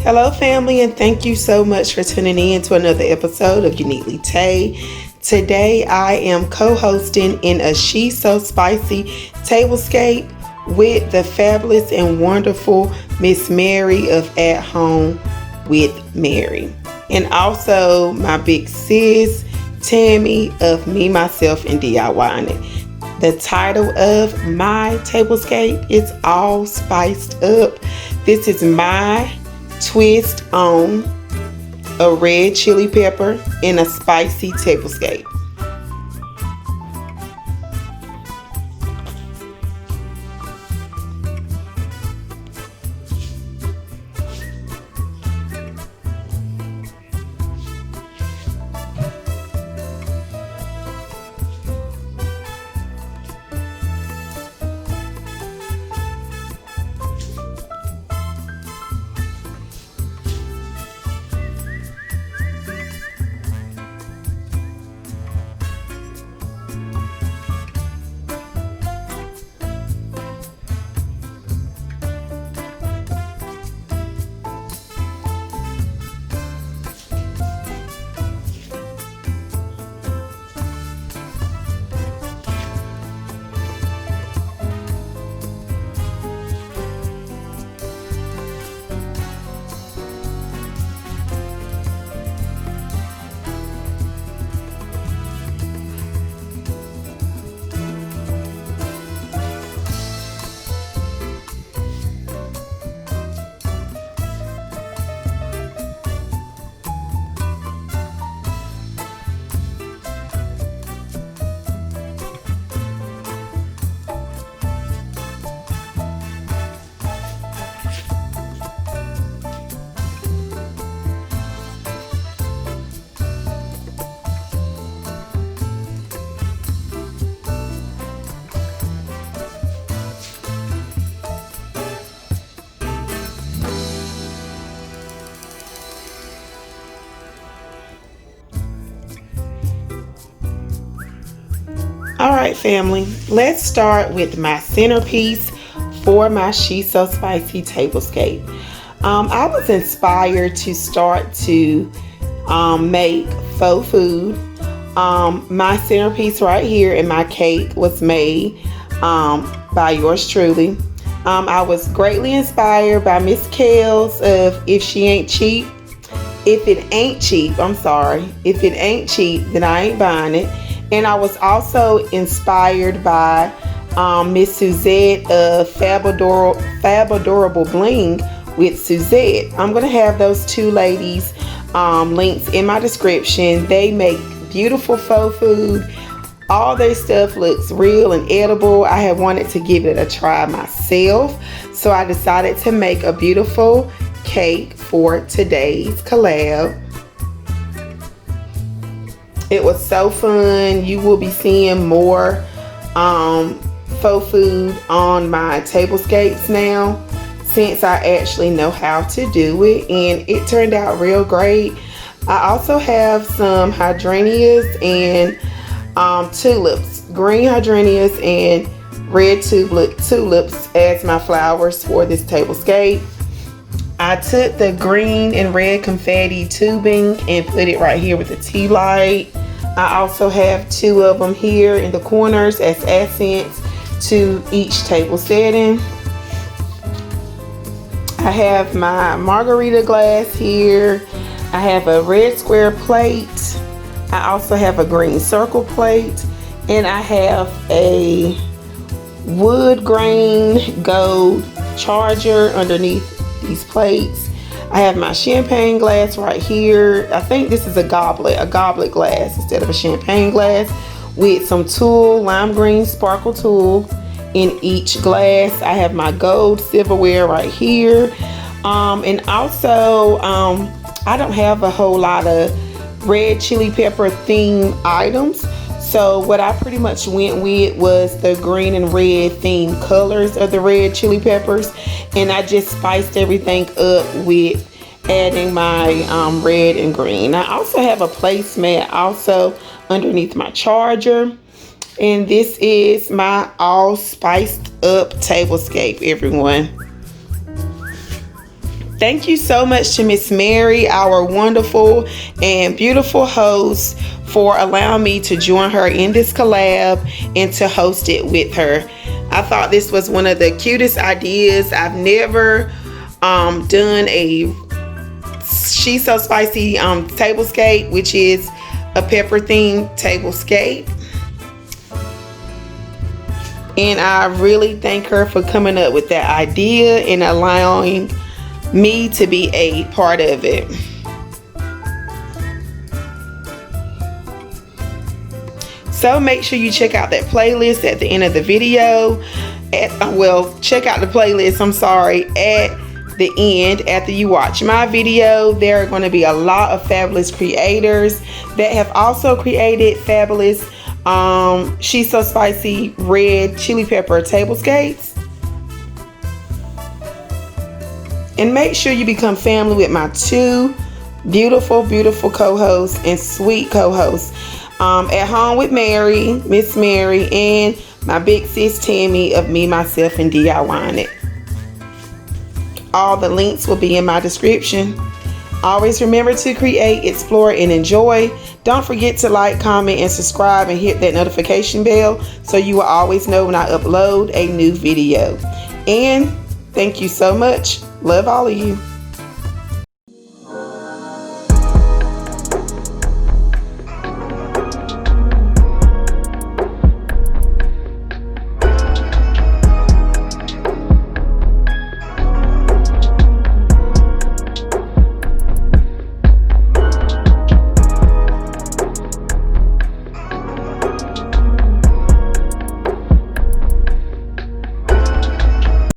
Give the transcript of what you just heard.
Hello, family, and thank you so much for tuning in to another episode of Uniquely Tay. Today, I am co-hosting in a She So Spicy tablescape with the fabulous and wonderful Miss Mary of At Home with Mary, and also my big sis Tammy of Me, Myself, and DIY It. The title of my tablescape is All Spiced Up. This is my twist on a red chili pepper in a spicy tablescape. Alright, family, let's start with my centerpiece for my She So Spicy tablescape. I was inspired to start to make faux food. My centerpiece right here in my cake was made by yours truly. I was greatly inspired by Miss Kales of If it ain't cheap, If it ain't cheap, then I ain't buying it. And I was also inspired by Miss Suzette of Fab Adorable Bling with Suzette. I'm going to have those two ladies links in my description. They make beautiful faux food. All their stuff looks real and edible. I have wanted to give it a try myself, so I decided to make a beautiful cake for today's collab. It was so fun. You will be seeing more faux food on my tablescapes now, since I actually know how to do it, and it turned out real great. I also have some hydrangeas and tulips, green hydrangeas and red tulips as my flowers for this tablescape. I took the green and red confetti tubing and put it right here with the tea light. I also have two of them here in the corners as accents to each table setting. I have my margarita glass here. I have a red square plate. I also have a green circle plate, and I have a wood grain gold charger underneath these plates. I have my champagne glass right here. I think this is a goblet glass instead of a champagne glass, with some tulle, lime green sparkle tulle in each glass. I have my gold silverware right here. And also, I don't have a whole lot of red chili pepper theme items. So what I pretty much went with was the green and red theme colors of the red chili peppers. And I just spiced everything up with adding my red and green. I also have a placemat also underneath my charger. And this is my all spiced up tablescape, everyone. Thank you so much to Miss Mary, our wonderful and beautiful host, for allowing me to join her in this collab and to host it with her. I thought this was one of the cutest ideas. I've never done a She's So Spicy tablescape, which is a pepper themed tablescape. And I really thank her for coming up with that idea and allowing me to be a part of it. So make sure you check out that playlist at the end of the video. Check out the playlist, at the end after you watch my video. There are going to be a lot of fabulous creators that have also created fabulous She's So Spicy red chili pepper tablescapes. And make sure you become family with my two beautiful co-hosts and sweet co-hosts. At Home with Mary, Miss Mary, and my big sis Tammy of Me, Myself, and DIYing It. All the links will be in my description. Always remember to create, explore, and enjoy. Don't forget to like, comment, and subscribe, and hit that notification bell so you will always know when I upload a new video. And thank you so much. Love all of you.